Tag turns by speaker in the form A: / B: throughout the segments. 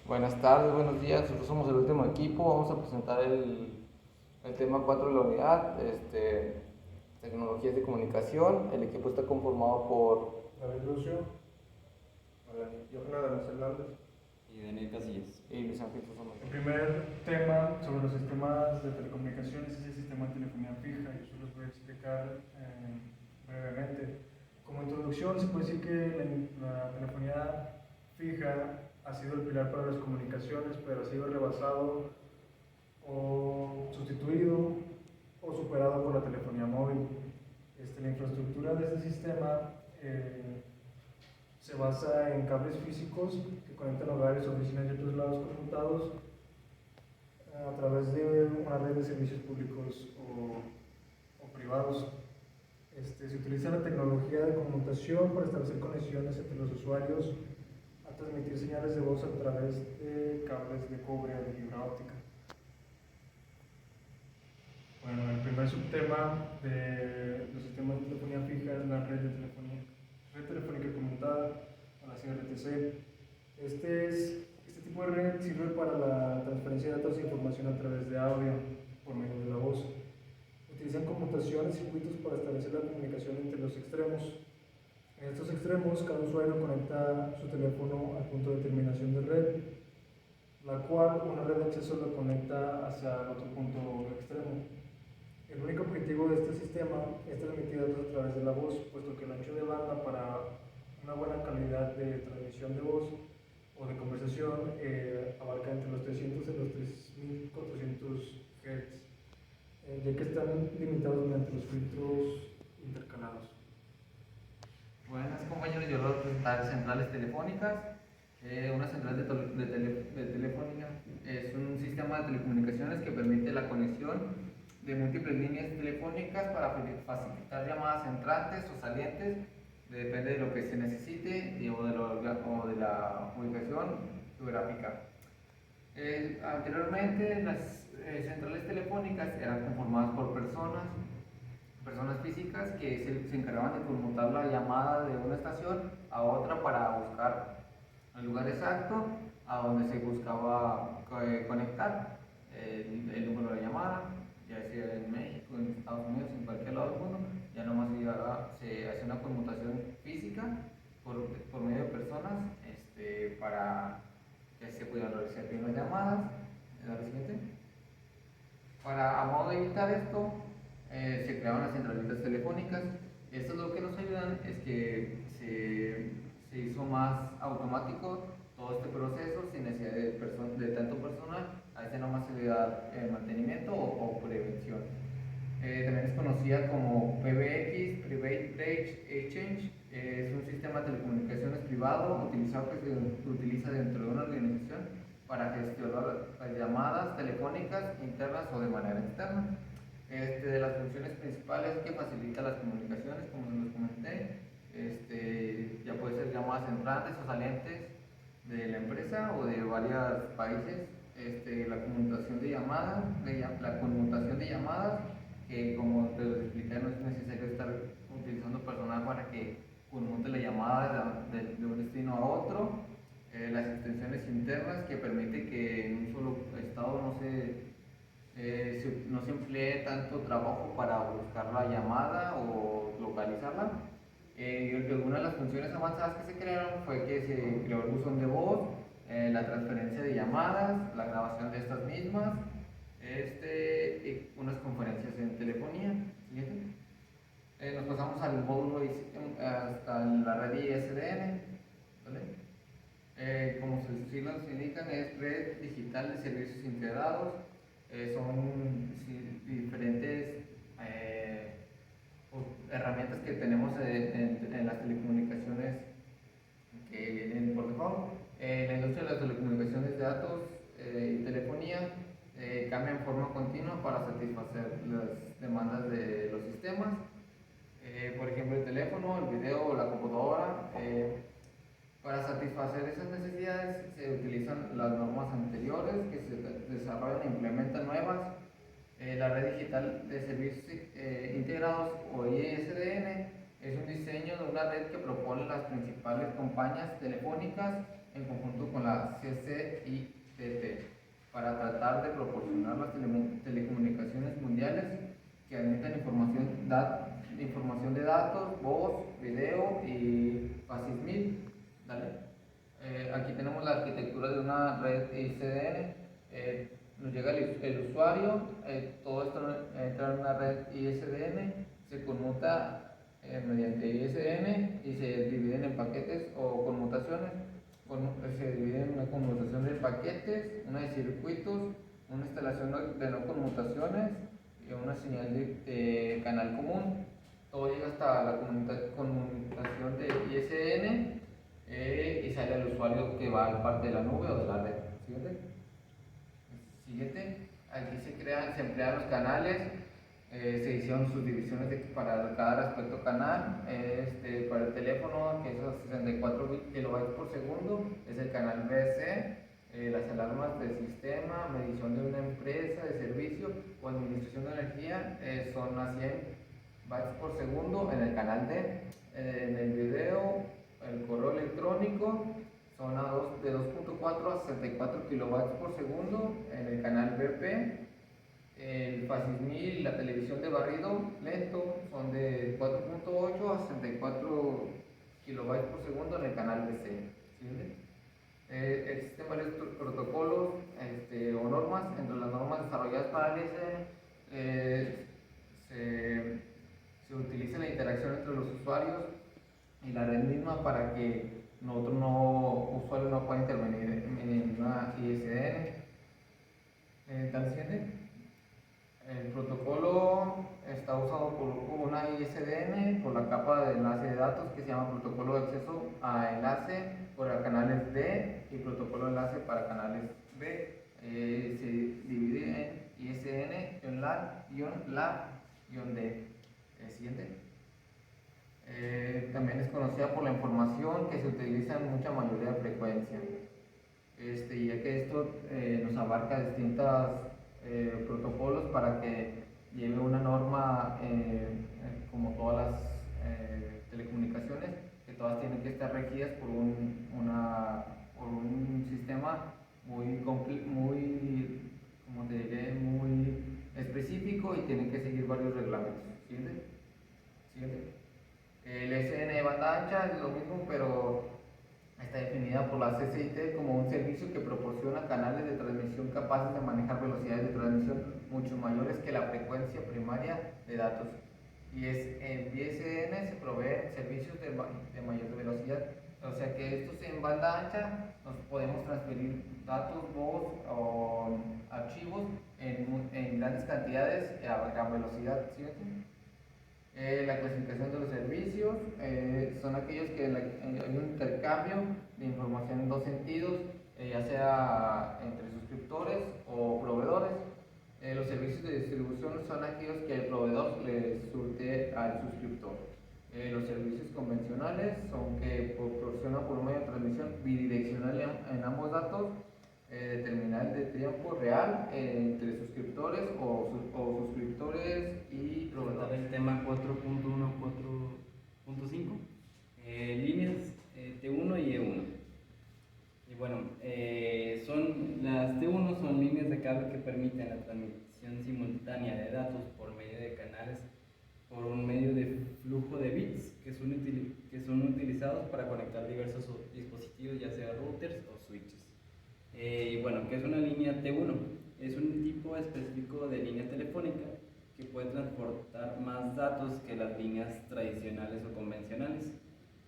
A: Buenas tardes, buenos días. Nosotros somos el último equipo. Vamos a presentar el tema 4 de la unidad, tecnologías de comunicación. El equipo está conformado por
B: David Lucio, Johanna Damas Hernández.
C: Y Daniel Casillas.
A: y Luis Ángel Sosa.
B: El primer tema sobre los sistemas de telecomunicaciones es el sistema de telefonía fija. Yo solo les voy a explicar brevemente. Como introducción, se puede decir que la telefonía fija ha sido el pilar para las comunicaciones, pero ha sido rebasado o sustituido o superado por la telefonía móvil. La infraestructura de este sistema se basa en cables físicos que conectan hogares, oficinas y otros lados conmutados a través de una red de servicios públicos o privados. Se utiliza la tecnología de conmutación para establecer conexiones entre los usuarios, a transmitir señales de voz a través de cables de cobre o de fibra óptica. Bueno, el primer subtema de los sistemas de telefonía fija es la red telefónica conmutada, o la CRTC. Este tipo de red sirve para la transferencia de datos e información a través de audio por medio de la voz. Utilizan conmutación y circuitos para establecer la comunicación entre los extremos. En estos extremos, cada usuario conecta su teléfono al punto de terminación de red, la cual una red de acceso lo conecta hacia el otro punto extremo. El único objetivo de este sistema es transmitir datos a través de la voz, puesto que el ancho de banda para una buena calidad de transmisión de voz o de conversación abarca entre los 300 y los 3400 Hz, ya que están limitados mediante los filtros intercalados.
A: Buenas compañeros, yo les voy a presentar centrales telefónicas. Una central de telefónica es un sistema de telecomunicaciones que permite la conexión de múltiples líneas telefónicas para facilitar llamadas entrantes o salientes, depende de lo que se necesite o de la ubicación geográfica. Anteriormente las centrales telefónicas eran conformadas por personas físicas que se encargaban de conmutar la llamada de una estación a otra para buscar el lugar exacto a donde se buscaba conectar el número de llamada, ya sea en México, en Estados Unidos, en cualquier lado del mundo. Ya nomás se hace una conmutación física por medio de personas para que se puedan realizar bien las llamadas. A modo de evitar esto, se crearon las centralitas telefónicas. Esto lo que nos ayudan es que se hizo más automático todo este proceso sin necesidad de tanto personal. A este nomás se le da mantenimiento o prevención. También es conocida como PBX, Private Bridge Exchange. Es un sistema de telecomunicaciones privado utilizado que se utiliza dentro de una organización para gestionar las llamadas telefónicas internas o de manera externa. De las funciones principales que facilita las comunicaciones, como les comenté, ya puede ser llamadas entrantes o salientes de la empresa o de varios países. La conmutación de llamadas, que como te lo expliqué, no es necesario estar utilizando personal para que conmute la llamada de un destino a otro. Las extensiones internas que permite que en un solo estado no se emplee tanto trabajo para buscar la llamada o localizarla. Algunas de las funciones avanzadas que se crearon fue que se creó el buzón de voz, la transferencia de llamadas, la grabación de estas mismas, y unas conferencias en telefonía. ¿Siguiente? Nos pasamos al módulo hasta la red ISDN. ¿Vale? Como sus siglas indican, es Red Digital de Servicios Integrados. Son diferentes herramientas que tenemos en las telecomunicaciones que vienen por default. En la industria de las telecomunicaciones de datos y telefonía cambia en forma continua para satisfacer las demandas de los sistemas. Por ejemplo, el teléfono, el video o la computadora. Para satisfacer esas necesidades se utilizan las normas anteriores que se desarrollan e implementan nuevas. La red digital de servicios integrados o ISDN es un diseño de una red que propone las principales compañías telefónicas en conjunto con la CCITT para tratar de proporcionar las telecomunicaciones mundiales que admitan información de datos, voz, video y FACS-1000. Dale. Aquí tenemos la arquitectura de una red ISDN. Nos llega el usuario, todo esto entra en una red ISDN, se conmuta mediante ISDN y se dividen en paquetes o conmutaciones. Se divide en una conmutación de paquetes, una de circuitos, una instalación de no conmutaciones y una señal de canal común. Todo llega hasta la conmutación de ISDN y sale al usuario que va a parte de la nube o de la red. Siguiente. Aquí se emplean los canales. Se hicieron subdivisiones para cada respecto canal. Para el teléfono, que es a 64 kilobytes por segundo, es el canal BC. Las alarmas del sistema, medición de una empresa de servicio o administración de energía son a 100 bytes por segundo en el canal D. En el video, el correo electrónico son de 2.4 a 64 kilobytes por segundo en el canal BP. El FACS-1000 y la televisión de barrido lento son de 4.8 a 64 kilobytes por segundo en el canal BC. ¿Sí? Existen varios protocolos o normas. Entre las normas desarrolladas para el ISDN se utiliza la interacción entre los usuarios y la red misma para que usuario no pueda intervenir en una ISDN. El protocolo está usado por una ISDN por la capa de enlace de datos que se llama protocolo de acceso a enlace para canales D y protocolo de enlace para canales B. Se divide en ISDN, LAN, D. Siguiente. También es conocida por la información que se utiliza en mucha mayoría de frecuencia. Ya que esto nos abarca distintos protocolos para que lleve una norma como todas las telecomunicaciones, que todas tienen que estar regidas por un sistema muy muy específico y tienen que seguir varios reglamentos. Siguiente. El SN de banda ancha es lo mismo, pero está definida por la CCIT como un servicio que proporciona canales de transmisión capaces de manejar velocidades de transmisión mucho mayores que la frecuencia primaria de datos. Y en BSN se proveen servicios de mayor velocidad. O sea que estos en banda ancha nos podemos transferir datos, voz o archivos en grandes cantidades a gran velocidad. ¿Sí? La clasificación de los servicios son aquellos que hay un intercambio de información en dos sentidos, ya sea entre suscriptores o proveedores. Los servicios de distribución son aquellos que el proveedor le surte al suscriptor. Los servicios convencionales son que proporcionan por un medio de transmisión bidireccional en ambos datos, terminal de tiempo real entre suscriptores o suscriptores y proveedores.
C: El tema 4.1, 4.5, líneas T1 y E1. Y bueno, las T1 son líneas de cable que permiten la transmisión simultánea de datos por medio de canales por un medio de flujo de bits que son utilizados para conectar diversos dispositivos, ya sea routers o switches. Y bueno, ¿qué es una línea T1? Es un tipo específico de línea telefónica que puede transportar más datos que las líneas tradicionales o convencionales.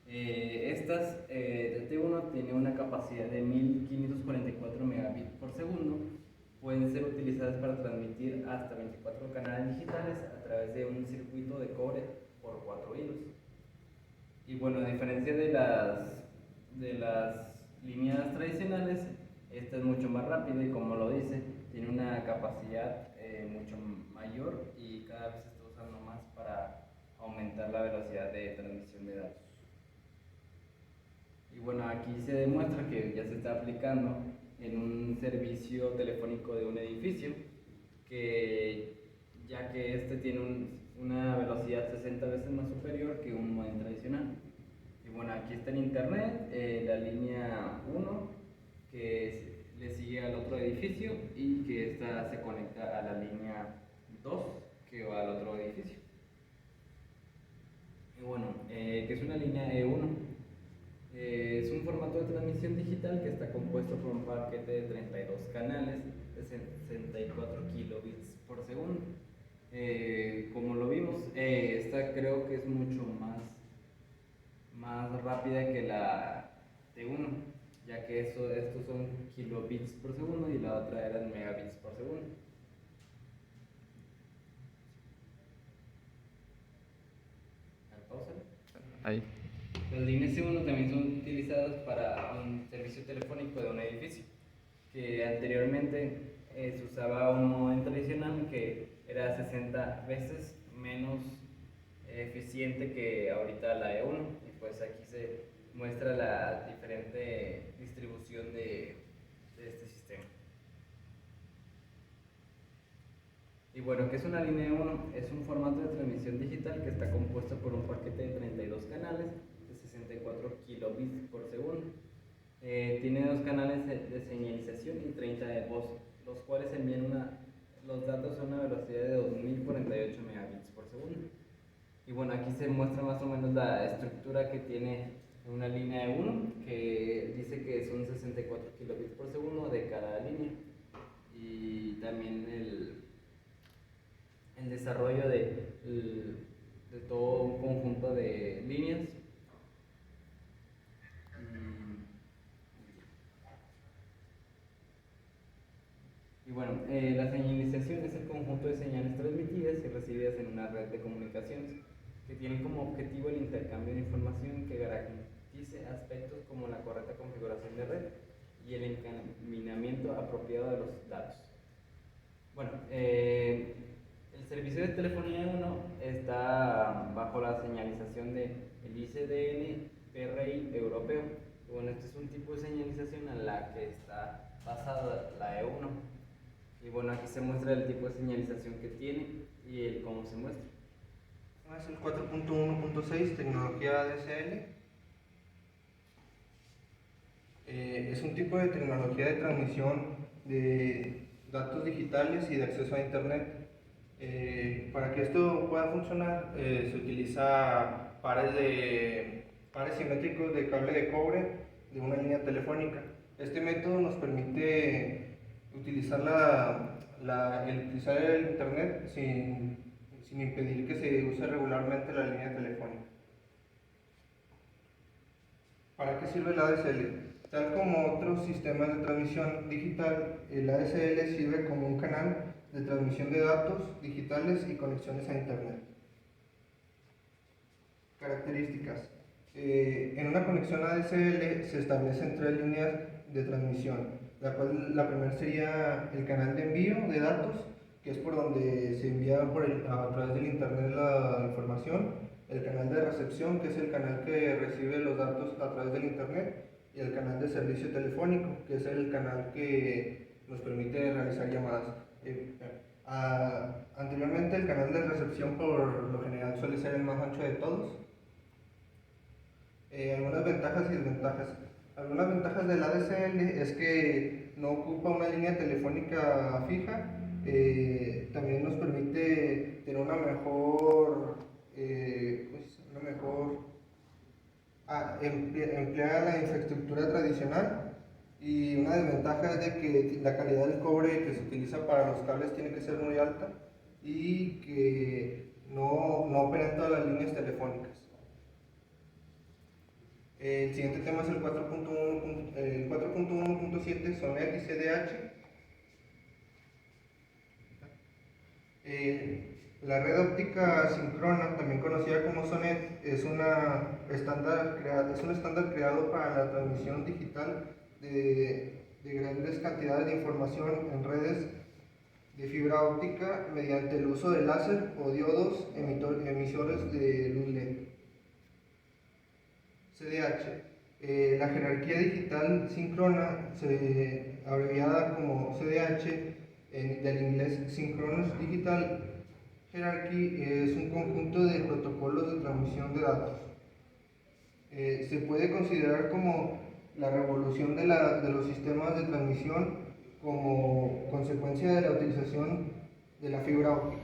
C: Estas de T1 tienen una capacidad de 1544 megabits por segundo. Pueden ser utilizadas para transmitir hasta 24 canales digitales a través de un circuito de cobre por 4 hilos. Y bueno, a diferencia de las líneas tradicionales, esta es mucho más rápida y, como lo dice, tiene una capacidad mucho mayor y cada vez se está usando más para aumentar la velocidad de transmisión de datos. Y bueno, aquí se demuestra que ya se está aplicando en un servicio telefónico de un edificio, ya que este tiene una velocidad 60 veces más superior que un modem tradicional. Y bueno, aquí está el internet, la línea 1 le sigue al otro edificio y que esta se conecta a la línea 2 que va al otro edificio. Y bueno, que es una línea E1. Es un formato de transmisión digital que está compuesto por un paquete de 32 canales de 64 kilobits por segundo. Como lo vimos, esta creo que es mucho más rápida que la T1, ya que estos son kilobits por segundo y la otra era en megabits por segundo. Pausa.
A: Ahí.
C: Las líneas C1 también son utilizadas para un servicio telefónico de un edificio, que anteriormente se usaba un modem tradicional que era 60 veces menos eficiente que ahorita la E1, y pues aquí se muestra la diferente distribución de este sistema. Y bueno, ¿qué es una línea 1? Es un formato de transmisión digital que está compuesto por un paquete de 32 canales de 64 kilobits por segundo. Tiene 2 canales de señalización y 30 de voz, los cuales envían los datos a una velocidad de 2048 megabits por segundo. Y bueno, aquí se muestra más o menos la estructura que tiene una línea de 1, que dice que son 64 kilobits por segundo de cada línea. Y también el desarrollo de todo un conjunto de líneas. Y bueno, la señalización es el conjunto de señales transmitidas y recibidas en una red de comunicaciones que tienen como objetivo el intercambio de información que garantice aspectos como la correcta configuración de red y el encaminamiento apropiado de los datos. Bueno, el servicio de telefonía 1 está bajo la señalización del ICDN PRI europeo. Bueno, este es un tipo de señalización en la que está basada la E1. Y bueno, aquí se muestra el tipo de señalización que tiene y el cómo se muestra.
D: Es el 4.1.6, tecnología ADSL. Es un tipo de tecnología de transmisión de datos digitales y de acceso a Internet. Para que esto pueda funcionar, se utiliza pares simétricos de cable de cobre de una línea telefónica. Este método nos permite utilizar el Internet sin impedir que se use regularmente la línea telefónica. ¿Para qué sirve el ADSL? Tal como otros sistemas de transmisión digital, el ADSL sirve como un canal de transmisión de datos digitales y conexiones a Internet. Características. En una conexión ADSL se establecen 3 líneas de transmisión. La primera sería el canal de envío de datos, que es por donde se envía a través del Internet la información. El canal de recepción, que es el canal que recibe los datos a través del Internet. Y el canal de servicio telefónico, que es el canal que nos permite realizar llamadas. Anteriormente el canal de recepción por lo general suele ser el más ancho de todos. Algunas ventajas y desventajas. Algunas ventajas del ADSL es que no ocupa una línea telefónica fija, también nos permite tener emplear la infraestructura tradicional, y una desventaja es de que la calidad del cobre que se utiliza para los cables tiene que ser muy alta y que no operan todas las líneas telefónicas. El siguiente tema es el 4.1.7, SONET y CDH. La red óptica síncrona, también conocida como SONET, es un estándar creado para la transmisión digital de grandes cantidades de información en redes de fibra óptica mediante el uso de láser o diodos emisores de luz LED. CDH. La jerarquía digital síncrona, abreviada como CDH, del inglés Synchronous Digital Hierarchy, es un conjunto de protocolos de transmisión de datos. Se puede considerar como la revolución de los sistemas de transmisión como consecuencia de la utilización de la fibra óptica.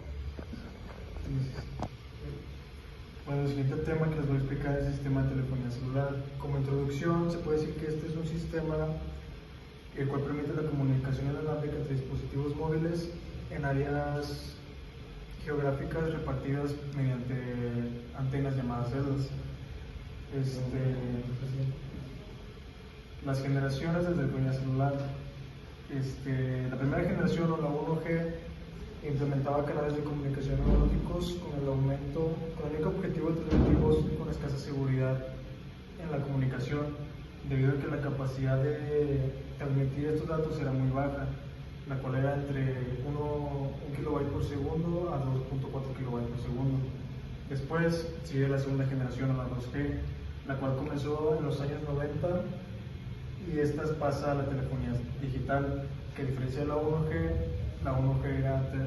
B: Bueno, el siguiente tema que les voy a explicar es el sistema de telefonía celular. Como introducción, se puede decir que este es un sistema el cual permite la comunicación inalámbrica entre dispositivos móviles en áreas geográficas repartidas mediante antenas llamadas celdas. Las generaciones de telefonía celular. La primera generación, o la 1G, implementaba canales de comunicación analógicos con el único objetivo de tener equipos con escasa seguridad en la comunicación, debido a que la capacidad de transmitir estos datos era muy baja, la cual era entre 1 kilobyte por segundo a 2.4 kilobytes por segundo. Después sigue la segunda generación, o la 2G, la cual comenzó en los años 90, y esta pasa a la telefonía digital, que a diferencia de la 1G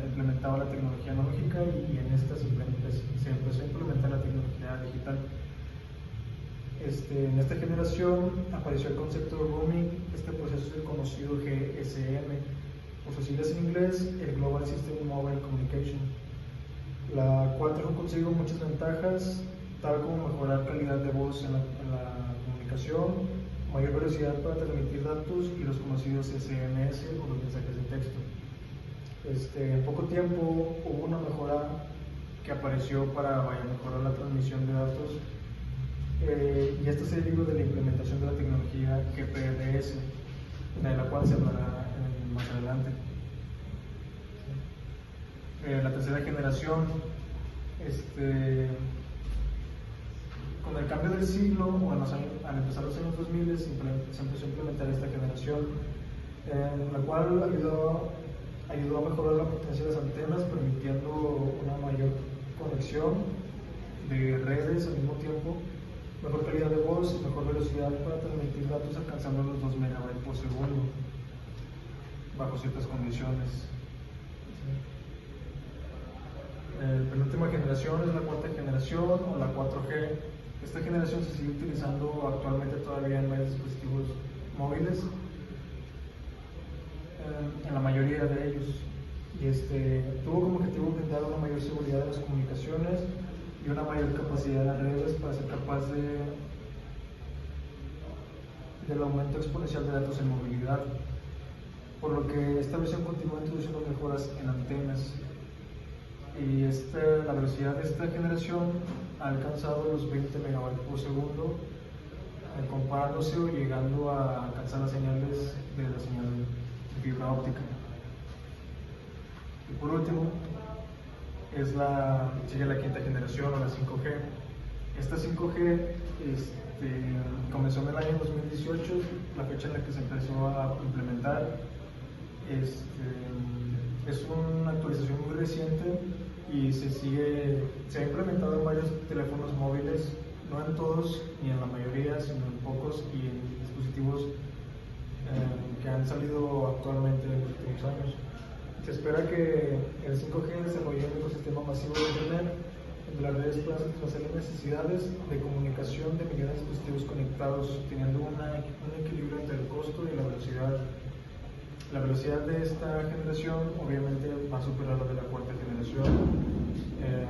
B: implementaba la tecnología analógica, y en esta se empezó a implementar la tecnología digital. En esta generación apareció el concepto de roaming. Este proceso es el conocido GSM, por sus siglas en inglés, el Global System Mobile Communication, la cual trajo consigo muchas ventajas, tal como mejorar calidad de voz en la comunicación, mayor velocidad para transmitir datos y los conocidos SMS o los mensajes de texto. En poco tiempo hubo una mejora que apareció para mejorar la transmisión de datos, y esto se derivó de la implementación de la tecnología GPRS, de la cual se hablará más adelante. La tercera generación, con el cambio del siglo, o al empezar los años 2000, se empezó a implementar esta generación, la cual ayudó a mejorar la potencia de las antenas, permitiendo una mayor conexión de redes al mismo tiempo, mejor calidad de voz y mejor velocidad para transmitir datos alcanzando los 2 megabytes por segundo bajo ciertas condiciones. La penúltima generación es la cuarta generación, o la 4G. Esta generación se sigue utilizando actualmente todavía en varios dispositivos móviles, en la mayoría de ellos, y tuvo como objetivo brindar una mayor seguridad de las comunicaciones y una mayor capacidad de las redes para ser capaz del aumento exponencial de datos en movilidad, por lo que esta versión continúa introduciendo mejoras en antenas, y la velocidad de esta generación ha alcanzado los 20 megabytes por segundo, comparándose o llegando a alcanzar las señales de la señal de fibra óptica. Y por último, sigue la quinta generación, o la 5G. Esta 5G comenzó en el año 2018, la fecha en la que se empezó a implementar. Es una actualización muy reciente y se ha implementado en varios teléfonos móviles, no en todos ni en la mayoría, sino en pocos, y en dispositivos que han salido actualmente en los últimos años. Se espera que el 5G desarrolle un ecosistema masivo de Internet, donde las redes puedan satisfacer las necesidades de comunicación de millones de dispositivos conectados, teniendo un equilibrio entre el costo y la velocidad. La velocidad de esta generación obviamente va a superar la de la cuarta generación,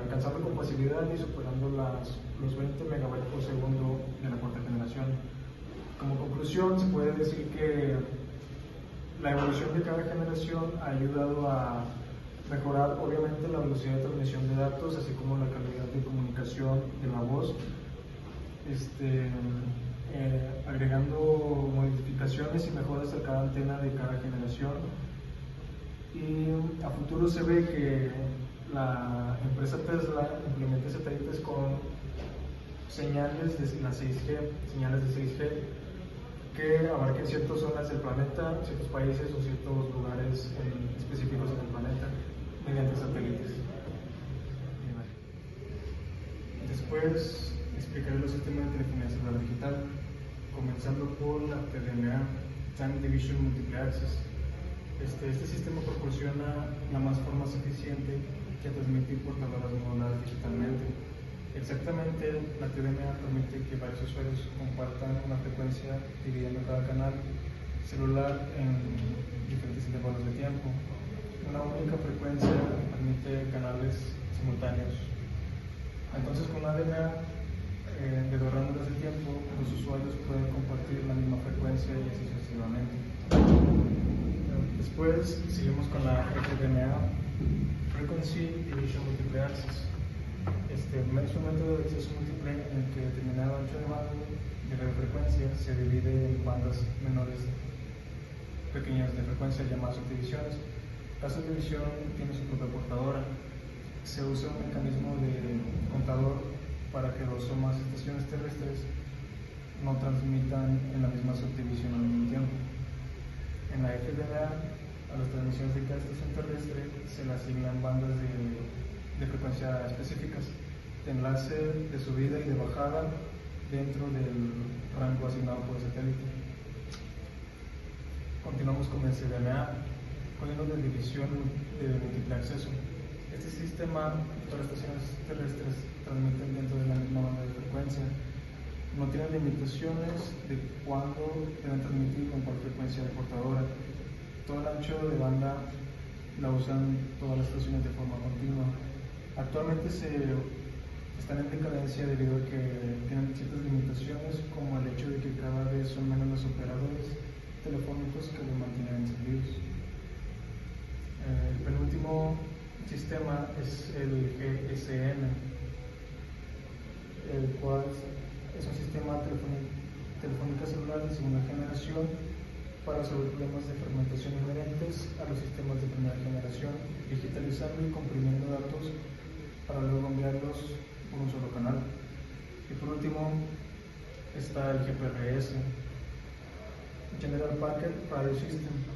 B: alcanzando con facilidad y superando los 20 megabytes por segundo de la cuarta generación. Como conclusión, se puede decir que la evolución de cada generación ha ayudado a mejorar obviamente la velocidad de transmisión de datos, así como la calidad de comunicación de la voz, agregando modificaciones y mejoras a cada antena de cada generación. Y a futuro se ve que la empresa Tesla implementa satélites con señales de la 6G, que abarquen ciertas zonas del planeta, ciertos países o ciertos lugares específicos en el planeta mediante satélites. Después explicaré los sistemas de telefonía celular digital, comenzando por la TDMA, Time Division Multiple Access. Este sistema proporciona la más forma eficiente que transmitir portadoras moduladas digitalmente. Exactamente, la TDMA permite que varios usuarios compartan una frecuencia dividiendo cada canal celular en diferentes intervalos de tiempo. Una única frecuencia permite canales simultáneos. Entonces, con una DMA de dos rangos de tiempo, los usuarios pueden compartir la misma frecuencia y así sucesivamente. Después seguimos con la FDMA, Frequency Division Multiple Access. Es un método de acceso múltiple en el que determinado ancho de banda de radiofrecuencia se divide en bandas menores pequeñas de frecuencia llamadas subdivisiones. La subdivisión tiene su propia portadora. Se usa un mecanismo de contador para que dos o más estaciones terrestres no transmitan en la misma subdivisión al mismo tiempo. En la FDMA, a las transmisiones de cada estación terrestre se le asignan bandas de frecuencia específicas, de enlace, de subida y de bajada dentro del rango asignado por el satélite. Continuamos con el CDMA, código de división de múltiple acceso. Este sistema, todas las estaciones terrestres transmiten dentro de la misma banda de frecuencia. No tiene limitaciones de cuándo deben transmitir con cuál frecuencia de portadora. Todo el ancho de banda la usan todas las estaciones de forma continua. Actualmente están en decadencia debido a que tienen ciertas limitaciones, como el hecho de que cada vez son menos los operadores telefónicos que los mantienen encendidos. El penúltimo sistema es el GSM, el cual es un sistema telefónica celular de segunda generación para resolver problemas de fragmentación inherentes a los sistemas de primera generación, digitalizando y comprimiendo datos para luego enviarlos por un solo canal. Y por último está el GPRS, General Packet Radio System.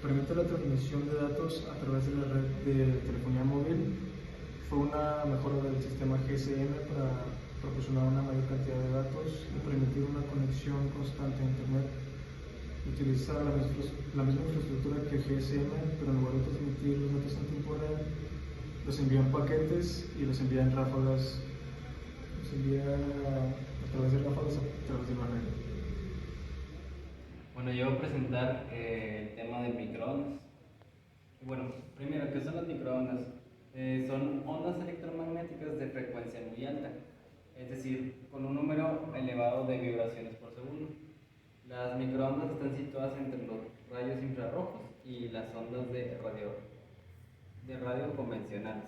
B: Permite la transmisión de datos a través de la red de telefonía móvil. Fue una mejora del sistema GSM para proporcionar una mayor cantidad de datos y permitir una conexión constante a Internet. Utilizar la misma infraestructura que el GSM, pero en lugar de transmitir los datos en tiempo real, los envían paquetes y los envían ráfagas, los envían a través de ráfagas a través de la red.
C: Bueno, yo voy a presentar el tema de microondas. Bueno, primero, ¿qué son las microondas? Son ondas electromagnéticas de frecuencia muy alta, es decir, con un número elevado de vibraciones por segundo. Las microondas están situadas entre los rayos infrarrojos y las ondas de radio convencionales.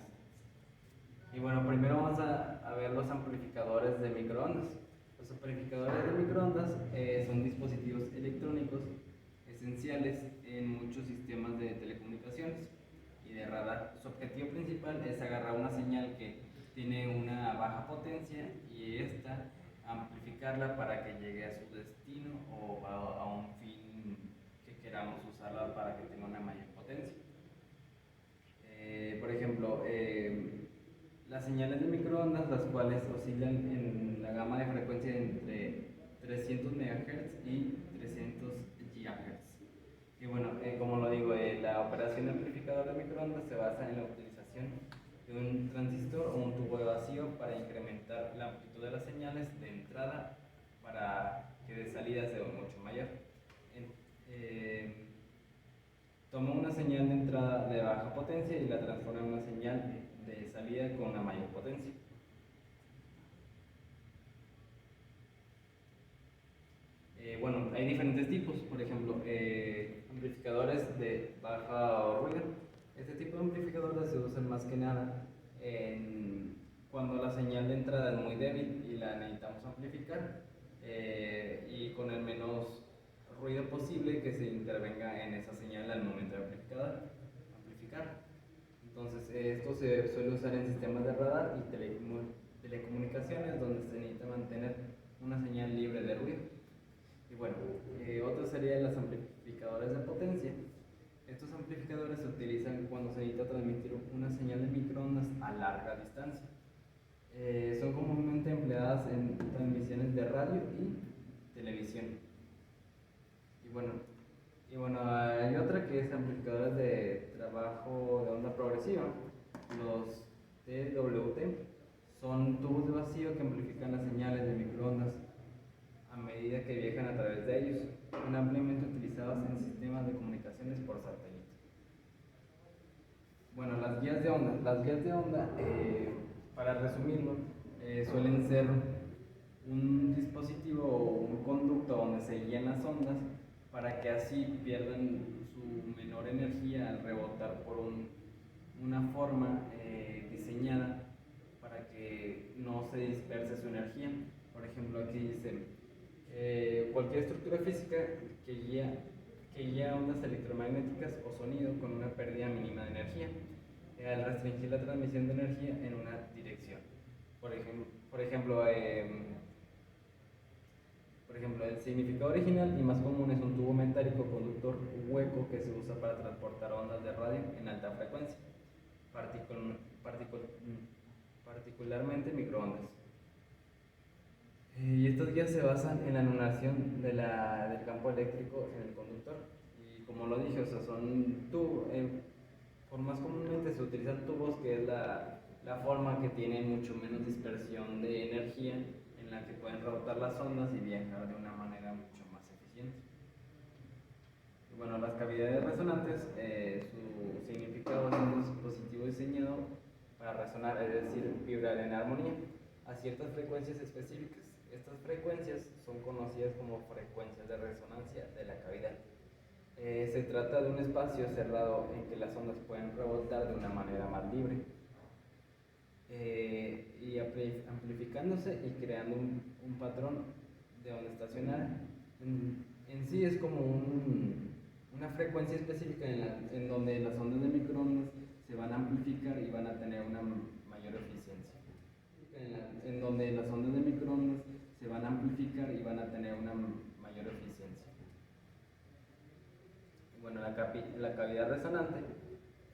C: Y bueno, primero vamos a ver los amplificadores de microondas. Los amplificadores de microondas son dispositivos electrónicos esenciales en muchos sistemas de telecomunicaciones y de radar. Su objetivo principal es agarrar una señal que tiene una baja potencia y amplificarla para que llegue a su destino o a un fin que queramos usarla para que tenga una mayor potencia. Por ejemplo, las señales de microondas, las cuales oscilan en la gama de frecuencia entre 300 MHz y 300 GHz. Y bueno, como lo digo, la operación de amplificador de microondas se basa en la utilización de un transistor o un tubo de vacío para incrementar la amplitud de las señales de entrada para que de salida sea mucho mayor. Toma una señal de entrada de baja potencia y la transforma en una señal de salida con una mayor potencia. Bueno, hay diferentes tipos, por ejemplo, amplificadores de baja ruido. Este tipo de amplificadores se usan más que nada cuando la señal de entrada es muy débil y la necesitamos amplificar y con el menos ruido posible que se intervenga en esa señal al momento de amplificar. Entonces, esto se suele usar en sistemas de radar y telecomunicaciones donde se necesita mantener una señal libre de ruido. Y bueno, otro serían los amplificadores de potencia. Estos amplificadores se utilizan cuando se necesita transmitir una señal de microondas a larga distancia. Son comúnmente empleadas en transmisiones de radio y televisión. Y bueno, hay otra que es amplificadores de trabajo de onda progresiva. Los TWT Son tubos de vacío que amplifican las señales de microondas a medida que viajan a través de ellos, son ampliamente utilizados en sistemas de comunicaciones por satélite. Bueno, las guías de onda. Las guías de onda, para resumirlo, suelen ser un dispositivo o un conducto donde se guían las ondas para que así pierdan su menor energía al rebotar por una forma diseñada para que no se disperse su energía. Por ejemplo, aquí dice cualquier estructura física que guía ondas electromagnéticas o sonido con una pérdida mínima de energía al restringir la transmisión de energía en una dirección. Por ejemplo, el significado original y más común es un tubo metálico conductor hueco que se usa para transportar ondas de radio en alta frecuencia, particularmente microondas. Y estas guías se basan en la anulación del campo eléctrico en el conductor. Y como lo dije, o sea, son tubos, por más comúnmente se utilizan tubos, que es la forma que tiene mucho menos dispersión de energía, en la que pueden rebotar las ondas y viajar de una manera mucho más eficiente. Y bueno, las cavidades resonantes, su significado es un dispositivo diseñado para resonar, es decir, vibrar en armonía a ciertas frecuencias específicas. Estas frecuencias son conocidas como frecuencias de resonancia de la cavidad. Se trata de un espacio cerrado en que las ondas pueden rebotar de una manera más libre, y amplificándose y creando un patrón de onda estacionaria. En sí es como una frecuencia específica en donde las ondas de microondas se van a amplificar y van a tener una mayor eficiencia. En donde las ondas de microondas se van a amplificar y van a tener una mayor eficiencia. Bueno, la cavidad resonante,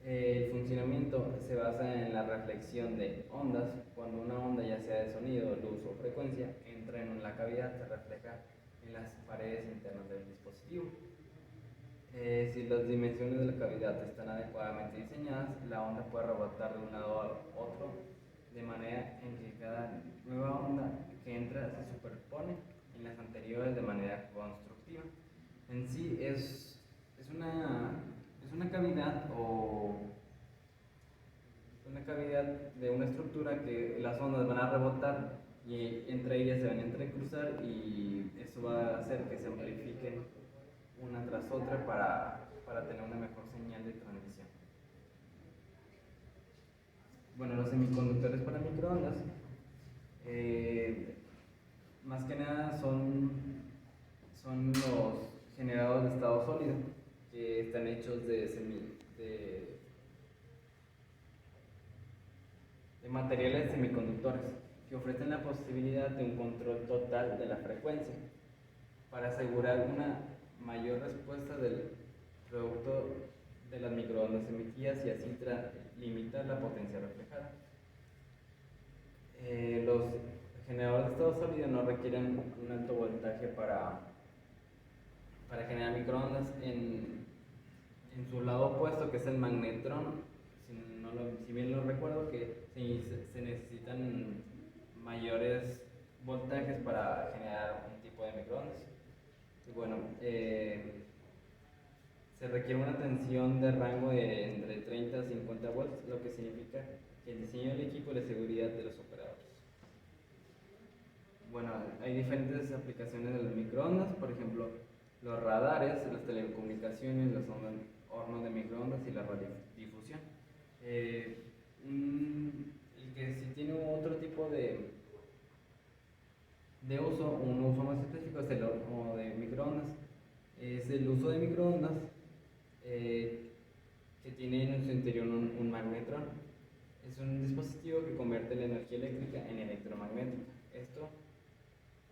C: el funcionamiento se basa en la reflexión de ondas. Cuando una onda, ya sea de sonido, luz o frecuencia, entra en la cavidad, se refleja en las paredes internas del dispositivo. Si las dimensiones de la cavidad están adecuadamente diseñadas, la onda puede rebotar de un lado a otro, de manera en que cada nueva onda que entra se superpone en las anteriores de manera constructiva. En sí es una cavidad de una estructura que las ondas van a rebotar y entre ellas se van a entrecruzar, y eso va a hacer que se amplifiquen una tras otra para tener una mejor señal de transmisión. Bueno, los semiconductores para microondas, más que nada son los generadores de estado sólido, que están hechos de materiales semiconductores, que ofrecen la posibilidad de un control total de la frecuencia para asegurar una mayor respuesta del producto de las microondas emitidas y así limitar la potencia reflejada. Los generadores de estado sólido no requieren un alto voltaje para generar microondas. En su lado opuesto, que es el magnetrón, si bien lo recuerdo, que se necesitan mayores voltajes para generar un tipo de microondas. Y bueno, se requiere una tensión de rango de entre 30 a 50 volts, lo que significa que el diseño del equipo y la seguridad de los operadores. Bueno, hay diferentes aplicaciones de los microondas, por ejemplo, los radares, las telecomunicaciones, los hornos de microondas y la radiodifusión. El que si tiene otro tipo de uso, un uso más específico, es el horno de microondas. Es el uso de microondas que tiene en su interior un magnetrón. Es un dispositivo que convierte la energía eléctrica en electromagnética. Esto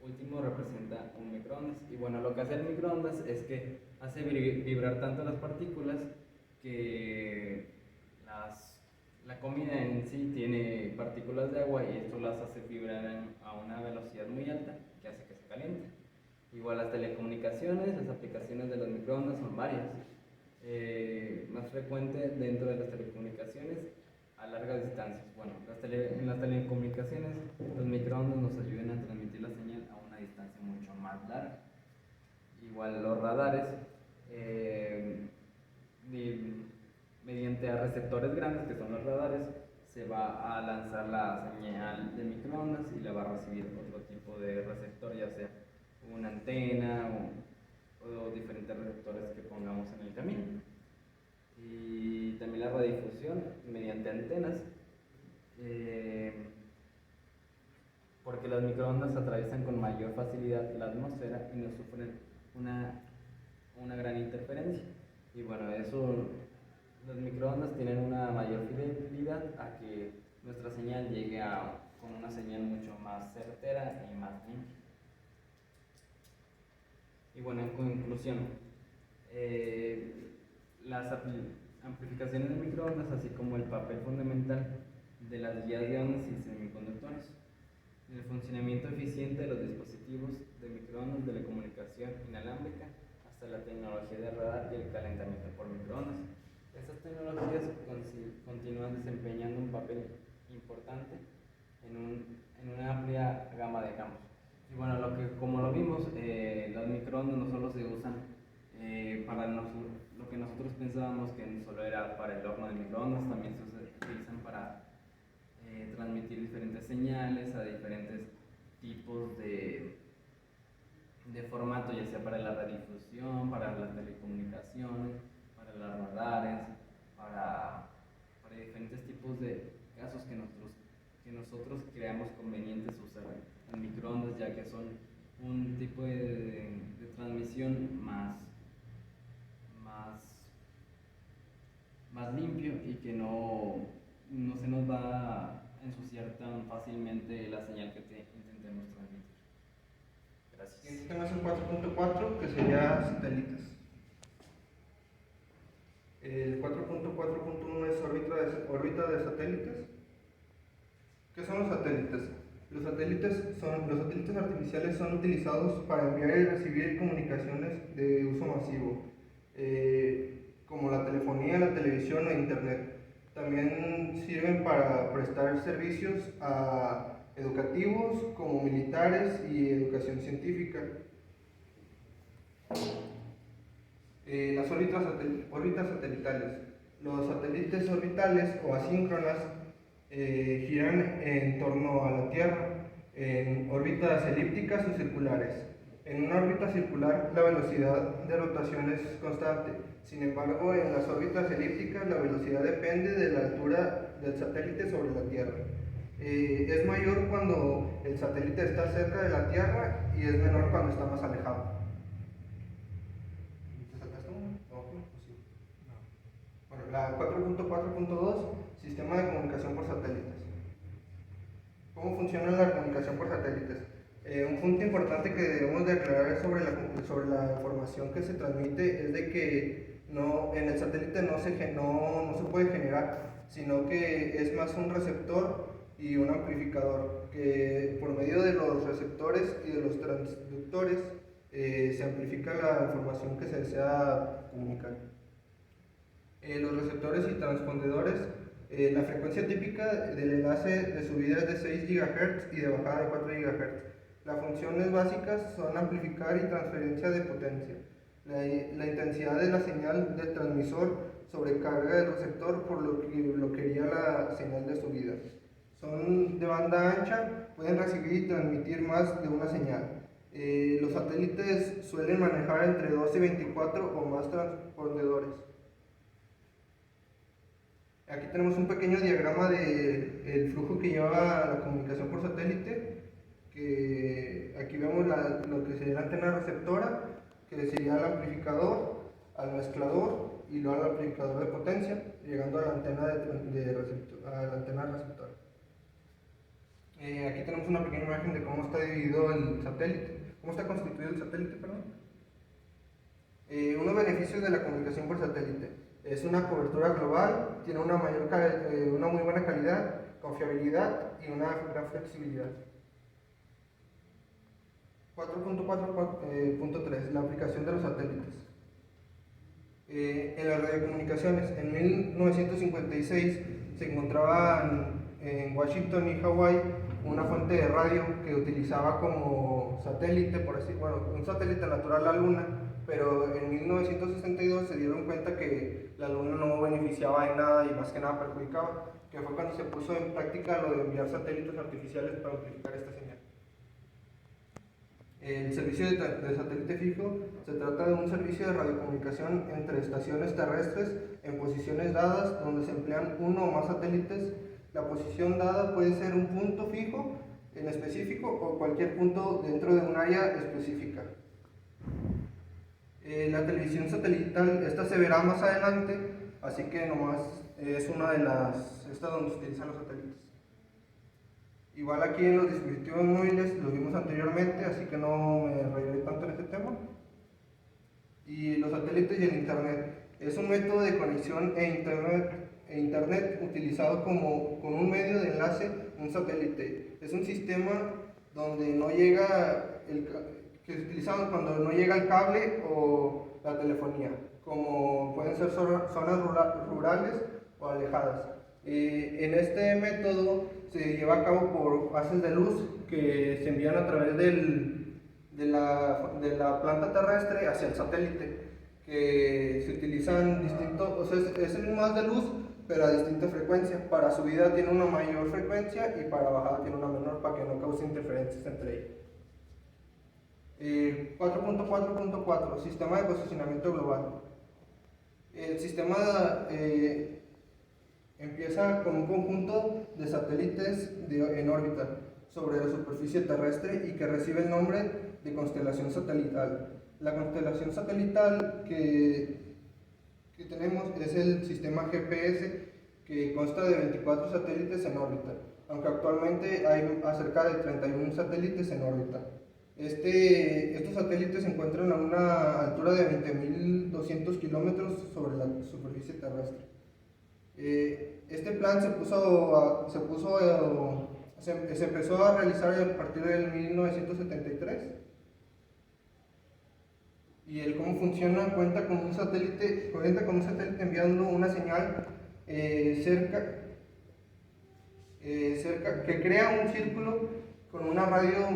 C: último representa un microondas. Y bueno, lo que hace el microondas es que hace vibrar tanto las partículas que la comida en sí tiene partículas de agua, y esto las hace vibrar a una velocidad muy alta, que hace que se caliente. Igual las telecomunicaciones, las aplicaciones de los microondas son varias. Más frecuente dentro de las telecomunicaciones a largas distancias. Bueno, en las telecomunicaciones los microondas nos ayudan a transmitir la señal a una distancia mucho más larga. Igual los radares, mediante a receptores grandes que son los radares, se va a lanzar la señal de microondas y la va a recibir otro tipo de receptor, ya sea una antena o diferentes receptores que pongamos en el camino. Y también la radiodifusión mediante antenas, porque las microondas atraviesan con mayor facilidad la atmósfera y no sufren una gran interferencia. Y bueno, los microondas tienen una mayor fidelidad a que nuestra señal llegue con una señal mucho más certera y más limpia. Y bueno, en conclusión, las amplificaciones de microondas, así como el papel fundamental de las guías de ondas y semiconductores, en el funcionamiento eficiente de los dispositivos de microondas, de la comunicación inalámbrica, hasta la tecnología de radar y el calentamiento por microondas. Estas tecnologías continúan desempeñando un papel importante en una amplia gama de campos. Y bueno, como lo vimos, los microondas no solo se usan para lo que nosotros pensábamos que solo era para el horno de microondas, también se utilizan para transmitir diferentes señales a diferentes tipos de formato, ya sea para la radiodifusión, para las telecomunicaciones, para los radares, para diferentes tipos de casos que nosotros creamos convenientes usar en microondas, ya que son un tipo de transmisión más limpio y que no se nos va a ensuciar tan fácilmente la señal que intentemos transmitir. Gracias.
D: Este tema es el 4.4, que sería satélites. El 4.4.1 es órbita de satélites. ¿Qué son los satélites? Los satélites artificiales son utilizados para enviar y recibir comunicaciones de uso masivo, como la telefonía, la televisión o internet. También sirven para prestar servicios educativos, como militares y educación científica. Las órbitas satelitales. Los satélites orbitales o asíncronas giran en torno a la Tierra en órbitas elípticas o circulares. En una órbita circular la velocidad de rotación es constante. Sin embargo, en las órbitas elípticas la velocidad depende de la altura del satélite sobre la Tierra. Es mayor cuando el satélite está cerca de la Tierra y es menor cuando está más alejado. ¿Te saltaste uno? No, sí. Bueno, la 4.4.2, sistema de comunicación por satélites. ¿Cómo funciona la comunicación por satélites? Un punto importante que debemos de aclarar sobre la información que se transmite es de que en el satélite no se puede generar, sino que es más un receptor y un amplificador, que por medio de los receptores y de los transductores se amplifica la información que se desea comunicar. Los receptores y transpondedores, la frecuencia típica del enlace de subida es de 6 GHz y de bajada de 4 GHz. Las funciones básicas son amplificar y transferencia de potencia. La intensidad de la señal del transmisor sobrecarga el receptor, por lo que bloquearía la señal de subida. Son de banda ancha, pueden recibir y transmitir más de una señal. Los satélites suelen manejar entre 12 y 24 o más transpondedores. Aquí tenemos un pequeño diagrama del flujo que lleva la comunicación por satélite, que aquí vemos lo que sería la antena receptora, que sería el amplificador, al mezclador y luego al amplificador de potencia, llegando a la antena receptora. Aquí tenemos una pequeña imagen de cómo está dividido el satélite, cómo está constituido el satélite, perdón. Unos beneficios de la comunicación por satélite: es una cobertura global, tiene una muy buena calidad, confiabilidad y una gran flexibilidad. 4.4.3 La aplicación de los satélites. En las radiocomunicaciones, en 1956 se encontraba en Washington y Hawái una fuente de radio que utilizaba como satélite, por así, bueno, un satélite natural a la Luna, pero en 1962 se dieron cuenta que la Luna no beneficiaba en nada y más que nada perjudicaba, que fue cuando se puso en práctica lo de enviar satélites artificiales para amplificar esta señal. El servicio de satélite fijo se trata de un servicio de radiocomunicación entre estaciones terrestres en posiciones dadas donde se emplean uno o más satélites. La posición dada puede ser un punto fijo en específico o cualquier punto dentro de un área específica. La televisión satelital, esta se verá más adelante, así que nomás es una de las, esta donde se utilizan los satélites. Igual aquí en los dispositivos móviles los vimos anteriormente, así que no me rayaré tanto en este tema. Y los satélites y el internet. Es un método de conexión e internet utilizado con un medio de enlace, un satélite. Es un sistema donde no llega que se utiliza cuando no llega el cable o la telefonía, como pueden ser zonas rurales o alejadas. En este método se lleva a cabo por haces de luz que se envían a través de la planta terrestre hacia el satélite, que se utilizan distintos, o sea, es el mismo haz de luz, pero a distinta frecuencia. Para subida tiene una mayor frecuencia y para bajada tiene una menor, para que no cause interferencias entre ellas. 4.4.4 Sistema de posicionamiento global. El sistema empieza con un conjunto de satélites en órbita sobre la superficie terrestre y que recibe el nombre de constelación satelital. La constelación satelital que tenemos es el sistema GPS, que consta de 24 satélites en órbita, aunque actualmente hay acerca de 31 satélites en órbita. Estos satélites se encuentran a una altura de 20.200 kilómetros sobre la superficie terrestre. Este plan se empezó a realizar a partir del 1973. Y el cómo funciona, cuenta con un satélite enviando una señal que crea un círculo con un radio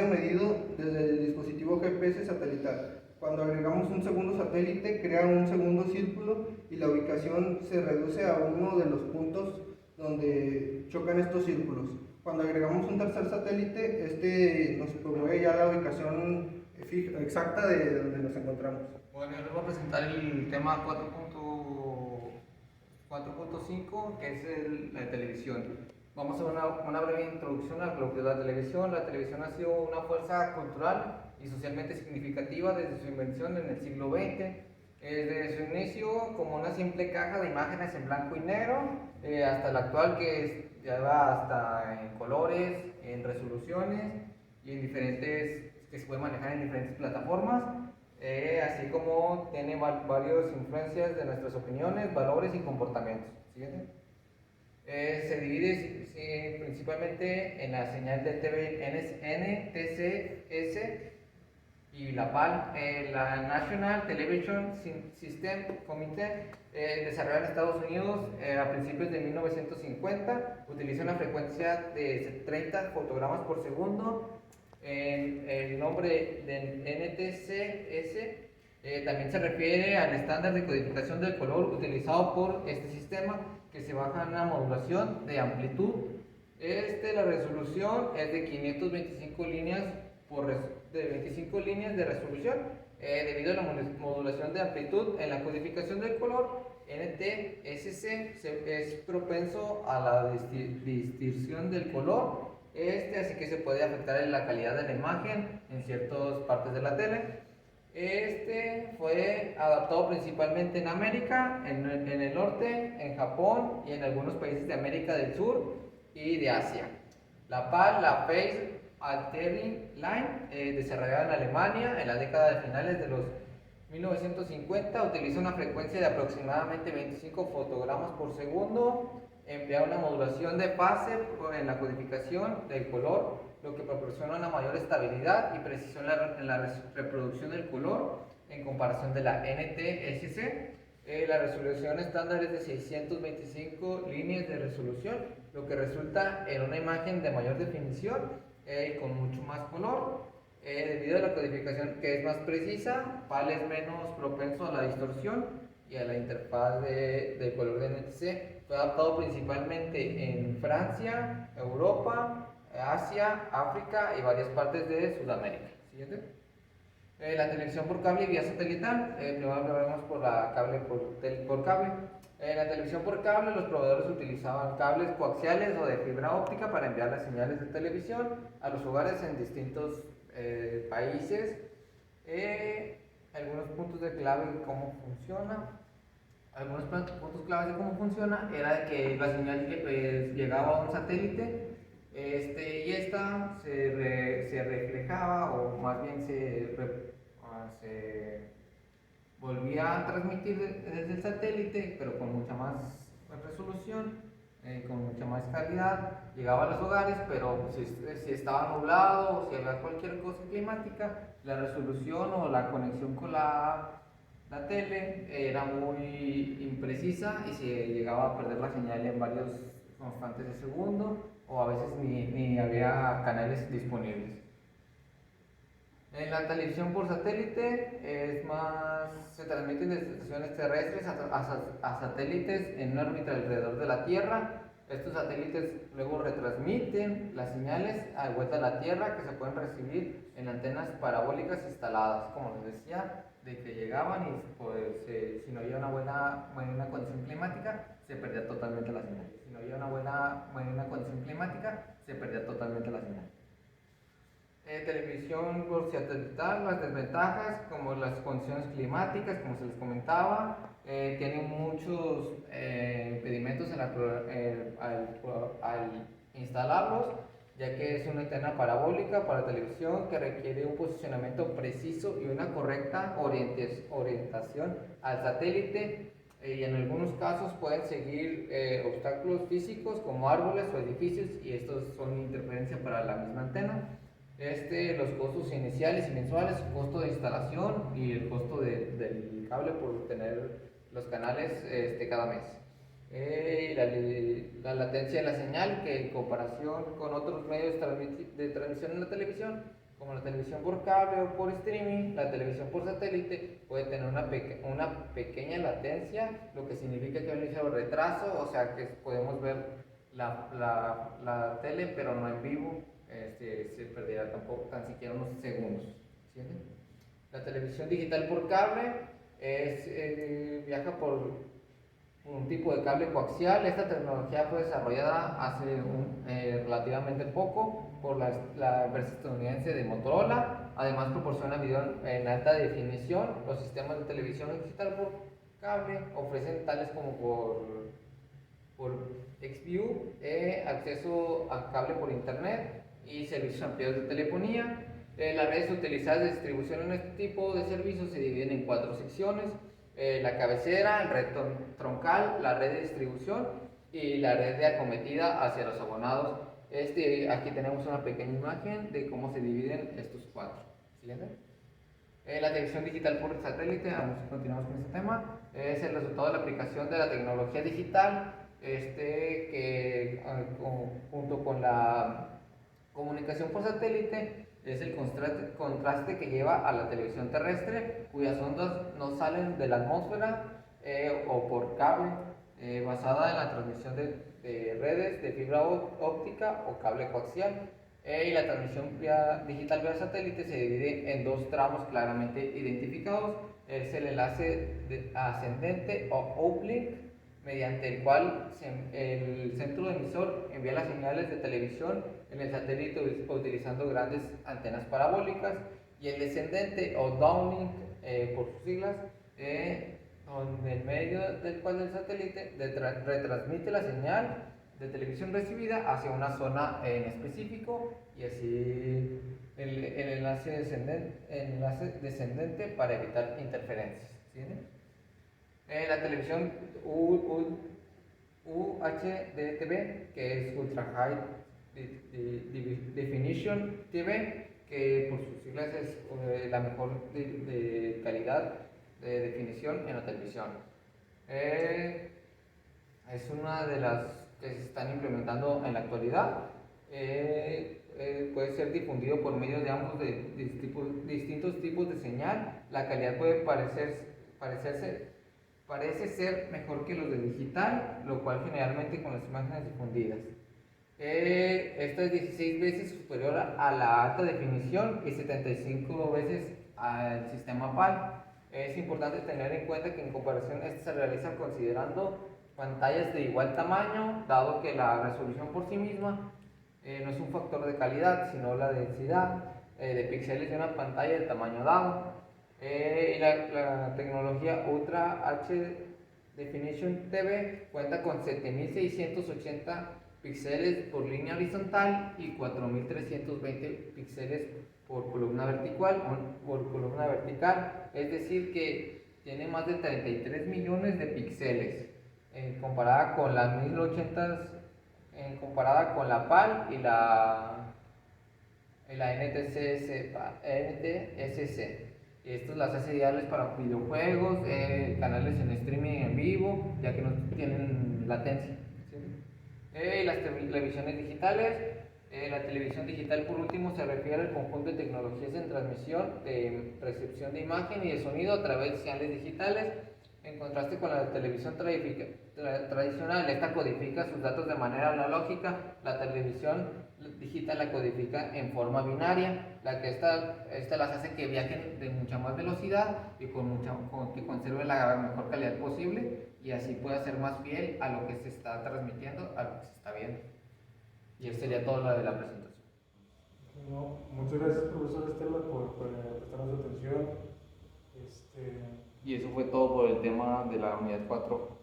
D: medido desde el dispositivo GPS satelital. Cuando agregamos un segundo satélite, crea un segundo círculo y la ubicación se reduce a uno de los puntos donde chocan estos círculos. Cuando agregamos un tercer satélite, nos provee ya la ubicación exacta de donde nos encontramos.
A: Bueno, yo les voy a presentar el tema 4.5, que es la televisión. Vamos a hacer una breve introducción a lo que es la televisión. La televisión ha sido una fuerza cultural y socialmente significativa desde su invención en el siglo XX. Desde su inicio como una simple caja de imágenes en blanco y negro, hasta el actual que ya va hasta en colores, en resoluciones y en diferentes, que se puede manejar en diferentes plataformas, así como tiene varias influencias de nuestras opiniones, valores y comportamientos. ¿Siguiente? Se divide principalmente en la señal de TV NTSC y la PAL, la National Television System Committee, desarrollada en Estados Unidos a principios de 1950, utiliza una frecuencia de 30 fotogramas por segundo. El nombre de NTSC también se refiere al estándar de codificación del color utilizado por este sistema, que se basa en una modulación de amplitud. La resolución es de 525 líneas de 25 líneas de resolución. Debido a la modulación de amplitud en la codificación del color, NTSC es propenso a la distorsión del color, así que se puede afectar en la calidad de la imagen en ciertas partes de la tele. Fue adaptado principalmente en América, en el norte, en Japón y en algunos países de América del Sur y de Asia. La PAL, la Phase Altering Line, desarrollada en Alemania en la década de finales de los 1950, utiliza una frecuencia de aproximadamente 25 fotogramas por segundo, emplea una modulación de fase en la codificación del color, lo que proporciona una mayor estabilidad y precisión en la reproducción del color en comparación de la NTSC. La resolución estándar es de 625 líneas de resolución, lo que resulta en una imagen de mayor definición y con mucho más color. Debido a la codificación que es más precisa, PAL es menos propenso a la distorsión y a la interfaz de color de NTSC. Fue adaptado principalmente en Francia, Europa, Asia, África y varias partes de Sudamérica. Siguiente. La televisión por cable y vía satelital. Primero hablaremos por la cable por cable. En la televisión por cable, los proveedores utilizaban cables coaxiales o de fibra óptica para enviar las señales de televisión a los hogares en distintos países. Algunos puntos de clave de cómo funciona. Algunos puntos claves de cómo funciona era de que la señal llegaba a un satélite y esta se reflejaba, o más bien se volvía a transmitir desde el satélite, pero con mucha más resolución, con mucha más calidad. Llegaba a los hogares, pero si estaba nublado o si había cualquier cosa climática, la resolución o la conexión con la tele era muy imprecisa y se llegaba a perder la señal en varios constantes de segundo, o a veces ni había canales disponibles. En la televisión por satélite se transmiten desde estaciones terrestres a satélites en una órbita alrededor de la Tierra. Estos satélites luego retransmiten las señales a vuelta a la Tierra, que se pueden recibir en antenas parabólicas instaladas, como les decía, de que llegaban y pues, si no había una buena condición climática, se perdía totalmente la señal. Si no había una buena condición climática, se perdía totalmente la señal. Televisión por satelital, las desventajas como las condiciones climáticas, como se les comentaba, tienen muchos impedimentos al instalarlos, ya que es una antena parabólica para televisión que requiere un posicionamiento preciso y una correcta orientación al satélite, y en algunos casos pueden seguir obstáculos físicos como árboles o edificios, y estos son interferencia para la misma antena. Los costos iniciales y mensuales, costo de instalación y el costo del cable por tener los canales cada mes. La latencia de la señal, que en comparación con otros medios de transmisión en la televisión, como la televisión por cable o por streaming, la televisión por satélite puede tener una pequeña latencia, lo que significa que hay un ligero retraso, o sea que podemos ver la tele pero no en vivo. Se perderá tampoco tan siquiera unos segundos. ¿Entienden? La televisión digital por cable viaja por un tipo de cable coaxial. Esta tecnología fue desarrollada hace relativamente poco por la empresa estadounidense de Motorola. Además proporciona video en alta definición. Los sistemas de televisión digital por cable ofrecen tales como por XView, acceso a cable por internet y servicios ampliados de telefonía. Las redes utilizadas de distribución en este tipo de servicios se dividen en 4 secciones: la cabecera, el red troncal, la red de distribución y la red de acometida hacia los abonados. Aquí tenemos una pequeña imagen de cómo se dividen estos 4. ¿Siguiente? La televisión digital por satélite, continuamos con este tema, es el resultado de la aplicación de la tecnología digital, que junto con la comunicación por satélite es el contraste que lleva a la televisión terrestre, cuyas ondas no salen de la atmósfera o por cable, basada en la transmisión de redes de fibra óptica o cable coaxial. Y la transmisión digital vía satélite se divide en 2 tramos claramente identificados. Es el enlace ascendente o uplink, mediante el cual el centro emisor envía las señales de televisión en el satélite utilizando grandes antenas parabólicas, y el descendente o downlink, por sus siglas, donde en medio del cual el satélite retransmite la señal de televisión recibida hacia una zona en específico, y así el enlace descendente para evitar interferencias. ¿Sí? La televisión UHD-TV, que es Ultra High Definition TV, que por sus siglas es la mejor de calidad de definición en la televisión. Es una de las que se están implementando en la actualidad. Puede ser difundido por medio de ambos distintos tipos de señal. La calidad puede parece ser mejor que los de digital, lo cual generalmente con las imágenes difundidas. Esta es 16 veces superior a la alta definición y 75 veces al sistema PAL. Es importante tener en cuenta que en comparación esta se realiza considerando pantallas de igual tamaño, dado que la resolución por sí misma no es un factor de calidad, sino la densidad de píxeles de una pantalla de tamaño dado. Y la tecnología Ultra H Definition TV cuenta con 7680 píxeles por línea horizontal y 4320 píxeles por columna vertical, es decir que tiene más de 33 millones de píxeles comparada con las 1080 comparada con la PAL y la NTSC. Esto las hace ideales para videojuegos, canales en streaming en vivo, ya que no tienen latencia. ¿Sí? Las televisiones digitales. La televisión digital, por último, se refiere al conjunto de tecnologías en transmisión, de recepción de imagen y de sonido a través de señales digitales. En contraste con la televisión tradicional, esta codifica sus datos de manera analógica. La televisión digital la codifica en forma binaria, la que esta las hace que viajen de mucha más velocidad y que conserve la mejor calidad posible, y así pueda ser más fiel a lo que se está transmitiendo, a lo que se está viendo. Y eso sería todo lo de la presentación.
B: No, muchas gracias, profesor Estela, por prestarnos atención.
A: Y eso fue todo por el tema de la unidad 4.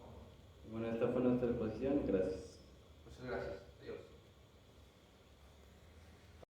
C: Bueno, esta fue nuestra exposición. Gracias.
A: Muchas gracias.